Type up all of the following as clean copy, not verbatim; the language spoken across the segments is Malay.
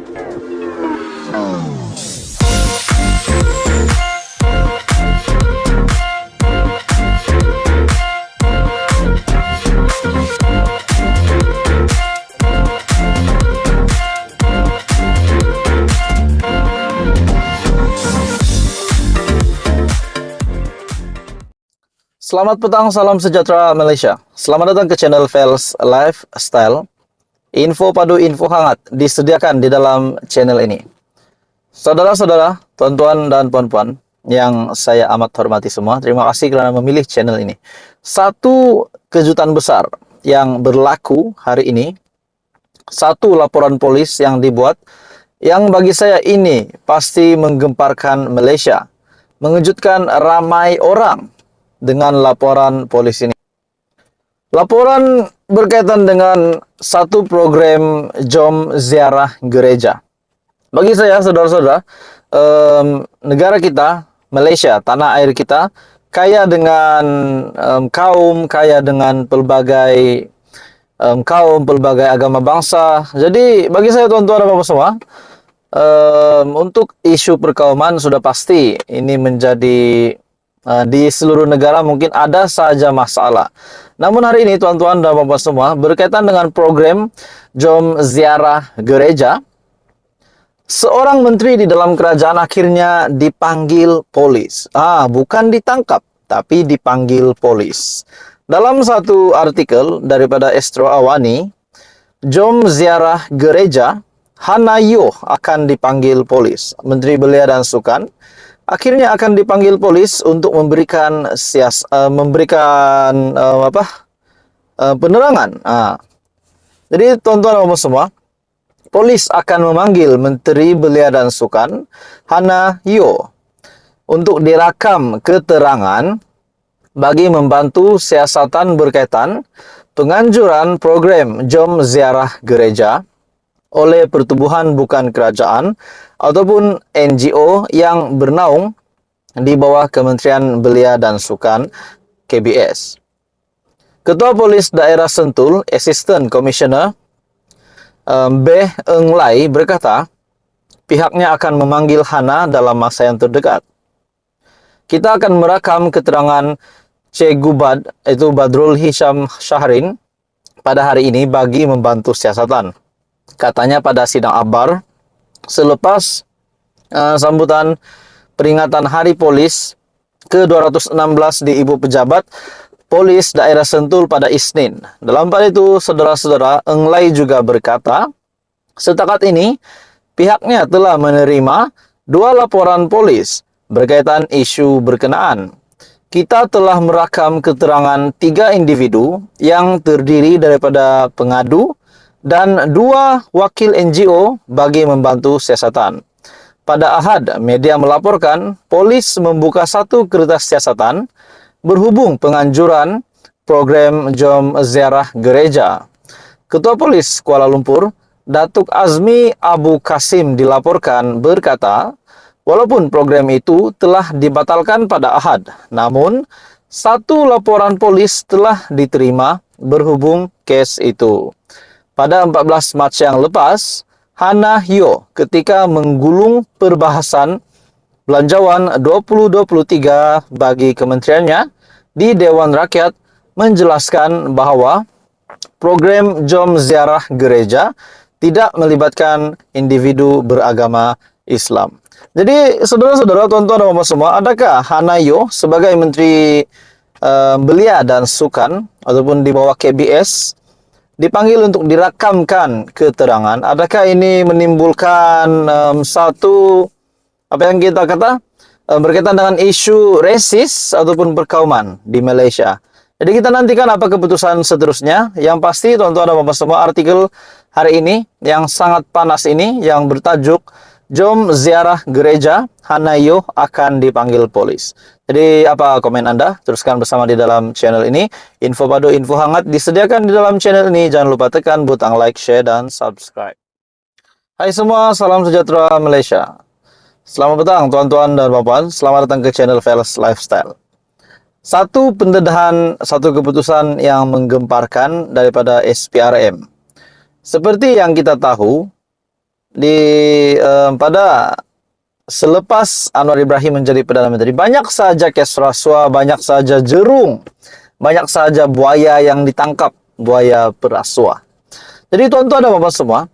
Selamat petang, salam sejahtera Malaysia. Selamat datang ke channel Fels Lifestyle. Info padu, info hangat disediakan di dalam channel ini. Saudara-saudara, tuan-tuan dan puan-puan yang saya amat hormati semua, terima kasih kerana memilih channel ini. Satu kejutan besar yang berlaku hari ini, satu laporan polis yang dibuat, yang bagi saya ini pasti menggemparkan Malaysia, mengejutkan ramai orang dengan laporan polis ini. Laporan berkaitan dengan satu program jom ziarah gereja. Bagi saya, saudara-saudara, negara kita, Malaysia, tanah air kita, kaya dengan kaum, kaya dengan pelbagai kaum, pelbagai agama bangsa. Jadi, bagi saya, tuan-tuan dan bapak semua, untuk isu perkauman sudah pasti ini menjadi di seluruh negara mungkin ada saja masalah. Namun hari ini tuan-tuan dan bapak semua berkaitan dengan program Jom Ziarah Gereja, seorang menteri di dalam kerajaan akhirnya dipanggil polis. Bukan ditangkap, tapi dipanggil polis. Dalam satu artikel daripada Astro Awani, Jom Ziarah Gereja, Hannah Yeoh akan dipanggil polis. Menteri Belia dan Sukan akhirnya akan dipanggil polis untuk memberikan penerangan. Jadi tuan-tuan dan puan semua, polis akan memanggil Menteri Belia dan Sukan Hannah Yeoh untuk dirakam keterangan bagi membantu siasatan berkaitan penganjuran program Jom Ziarah Gereja oleh pertubuhan bukan kerajaan ataupun NGO yang bernaung di bawah Kementerian Belia dan Sukan KBS. Ketua Polis Daerah Sentul, Assistant Commissioner Beh Eng Lai berkata, pihaknya akan memanggil Hannah dalam masa yang terdekat. Kita akan merakam keterangan Cikgu Bad, itu Badrul Hisham Syahrin, pada hari ini bagi membantu siasatan. Katanya pada sidang akbar selepas sambutan peringatan Hari Polis ke-216 di Ibu Pejabat Polis Daerah Sentul pada Isnin. Dalam hal itu, saudara-saudara, Eng Lai juga berkata, setakat ini pihaknya telah menerima 2 laporan polis berkaitan isu berkenaan. Kita telah merakam keterangan 3 individu yang terdiri daripada pengadu dan 2 wakil NGO bagi membantu siasatan. Pada Ahad, media melaporkan polis membuka 1 kertas siasatan berhubung penganjuran program Jom Ziarah Gereja. Ketua Polis Kuala Lumpur, Datuk Azmi Abu Kasim dilaporkan berkata, walaupun program itu telah dibatalkan pada Ahad, namun 1 laporan polis telah diterima berhubung kes itu. Pada 14 Mac yang lepas, Hannah Yeoh ketika menggulung perbahasan Belanjawan 2023 bagi kementeriannya di Dewan Rakyat menjelaskan bahawa program Jom Ziarah Gereja tidak melibatkan individu beragama Islam. Jadi, saudara-saudara, tuan-tuan dan puan semua, adakah Hannah Yeoh sebagai Menteri Belia dan Sukan ataupun di bawah KBS dipanggil untuk dirakamkan keterangan? Adakah ini menimbulkan satu yang kita kata berkaitan dengan isu resis ataupun perkauman di Malaysia? Jadi kita nantikan apa keputusan seterusnya. Yang pasti tuan-tuan dan puan semua, artikel hari ini yang sangat panas ini yang bertajuk Jom Ziarah Gereja, Hannah Yeoh akan dipanggil polis. Jadi apa komen Anda? Teruskan bersama di dalam channel ini. Info padu, info hangat disediakan di dalam channel ini. Jangan lupa tekan butang like, share, dan subscribe. Hai semua, salam sejahtera Malaysia. Selamat petang tuan-tuan dan puan-puan. Selamat datang ke channel Fels Lifestyle. Satu pendedahan, satu keputusan yang menggemparkan daripada SPRM. Seperti yang kita tahu, pada selepas Anwar Ibrahim menjadi Perdana Menteri, banyak saja kes rasuah, banyak saja jerung, banyak saja buaya yang ditangkap, buaya perasuah. Jadi tuan-tuan dan bapak semua,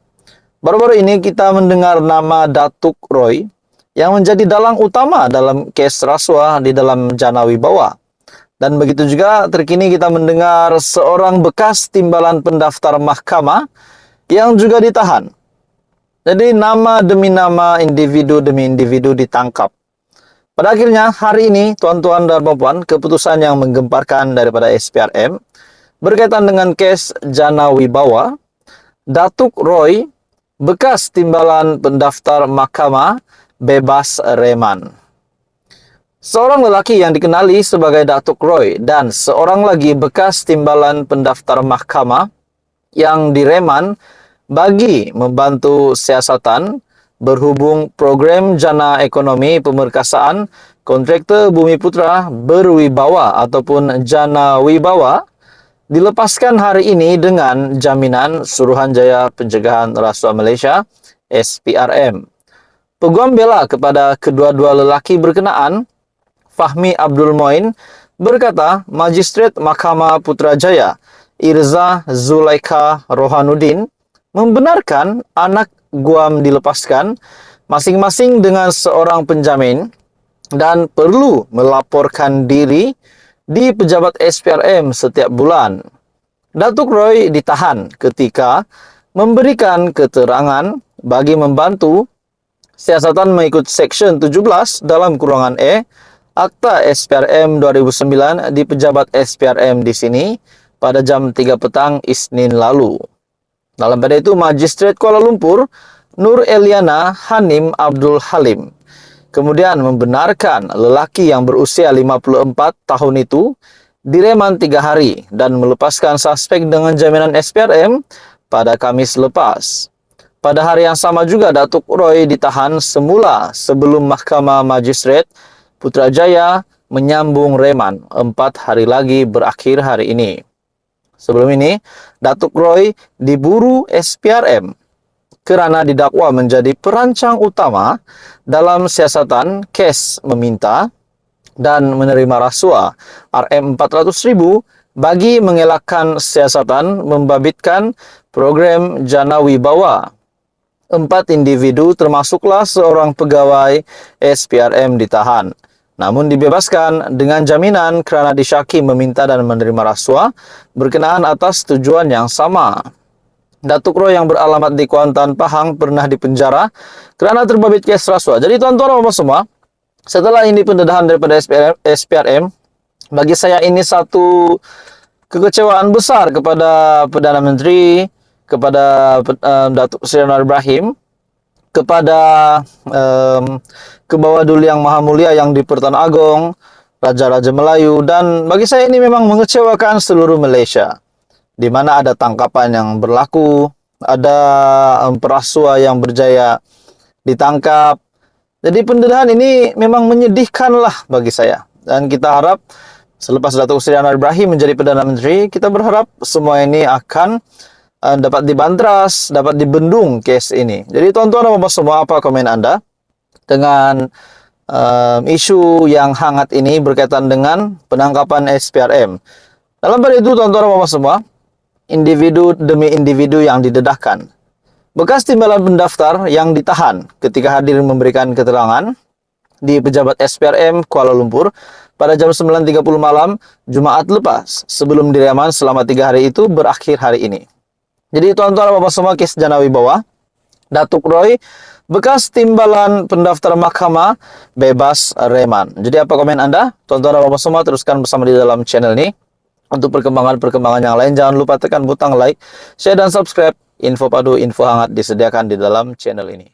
baru-baru ini kita mendengar nama Datuk Roy yang menjadi dalang utama dalam kes rasuah di dalam Jana Wibawa. Dan begitu juga terkini kita mendengar seorang bekas timbalan pendaftar mahkamah yang juga ditahan. Jadi nama demi nama, individu demi individu ditangkap. Pada akhirnya hari ini, tuan-tuan dan puan, keputusan yang menggemparkan daripada SPRM berkaitan dengan kes Jana Wibawa, Datuk Roy, bekas timbalan pendaftar mahkamah, bebas reman. Seorang lelaki yang dikenali sebagai Datuk Roy dan seorang lagi bekas timbalan pendaftar mahkamah yang direman bagi membantu siasatan berhubung program Jana Ekonomi Pemerkasaan Kontraktor Bumi Putra Berwibawa ataupun Jana Wibawa dilepaskan hari ini dengan jaminan Suruhanjaya Pencegahan Rasuah Malaysia SPRM. Peguam bela kepada kedua-dua lelaki berkenaan, Fahmi Abdul Moin, berkata Magistrate Mahkamah Putrajaya Irza Zulaikha Rohanuddin membenarkan anak guam dilepaskan masing-masing dengan seorang penjamin dan perlu melaporkan diri di pejabat SPRM setiap bulan. Datuk Roy ditahan ketika memberikan keterangan bagi membantu siasatan mengikut Seksyen 17 dalam kurungan E Akta SPRM 2009 di pejabat SPRM di sini pada jam 3 petang Isnin lalu. Dalam pada itu, Magistrate Kuala Lumpur, Nur Eliana Hanim Abdul Halim, kemudian membenarkan lelaki yang berusia 54 tahun itu direman 3 hari dan melepaskan suspek dengan jaminan SPRM pada Kamis lepas. Pada hari yang sama juga, Datuk Roy ditahan semula sebelum Mahkamah Magistrate Putrajaya menyambung reman 4 hari lagi berakhir hari ini. Sebelum ini, Datuk Roy diburu SPRM kerana didakwa menjadi perancang utama dalam siasatan kes meminta dan menerima rasuah RM400,000 bagi mengelakkan siasatan membabitkan program Jana Wibawa. 4 individu termasuklah seorang pegawai SPRM ditahan, namun dibebaskan dengan jaminan kerana disyaki meminta dan menerima rasuah berkenaan atas tujuan yang sama. Datuk Roy yang beralamat di Kuantan, Pahang pernah dipenjara kerana terbabit kes rasuah. Jadi tuan-tuan dan semua, setelah ini pendedahan daripada SPRM, bagi saya ini satu kekecewaan besar kepada Perdana Menteri, kepada Datuk Seri Anwar Ibrahim, kepada Kebawah Duli Yang Maha Mulia yang di Pertuan Agong, Raja-Raja Melayu, dan bagi saya ini memang mengecewakan seluruh Malaysia, di mana ada tangkapan yang berlaku, ada perasuah yang berjaya ditangkap. Jadi pendedahan ini memang menyedihkanlah bagi saya, dan kita harap selepas Datuk Seri Anwar Ibrahim menjadi Perdana Menteri, kita berharap semua ini akan dapat dibantras, dapat dibendung kes ini. Jadi tuan-tuan dan puan semua, apa komen anda dengan isu yang hangat ini berkaitan dengan penangkapan SPRM? Dalam pada itu tuan-tuan dan puan semua, individu demi individu yang didedahkan. Bekas timbalan pendaftar yang ditahan ketika hadir memberikan keterangan di pejabat SPRM Kuala Lumpur pada jam 9.30 malam Jumaat lepas sebelum direman selama 3 hari itu berakhir hari ini. Jadi tuan-tuan dan puan semua, kes Jana Wibawa, Datuk Roy, bekas timbalan pendaftar mahkamah, bebas reman. Jadi apa komen anda? Tuan-tuan dan puan semua, teruskan bersama di dalam channel ini. Untuk perkembangan-perkembangan yang lain, jangan lupa tekan butang like, share dan subscribe. Info padu, info hangat disediakan di dalam channel ini.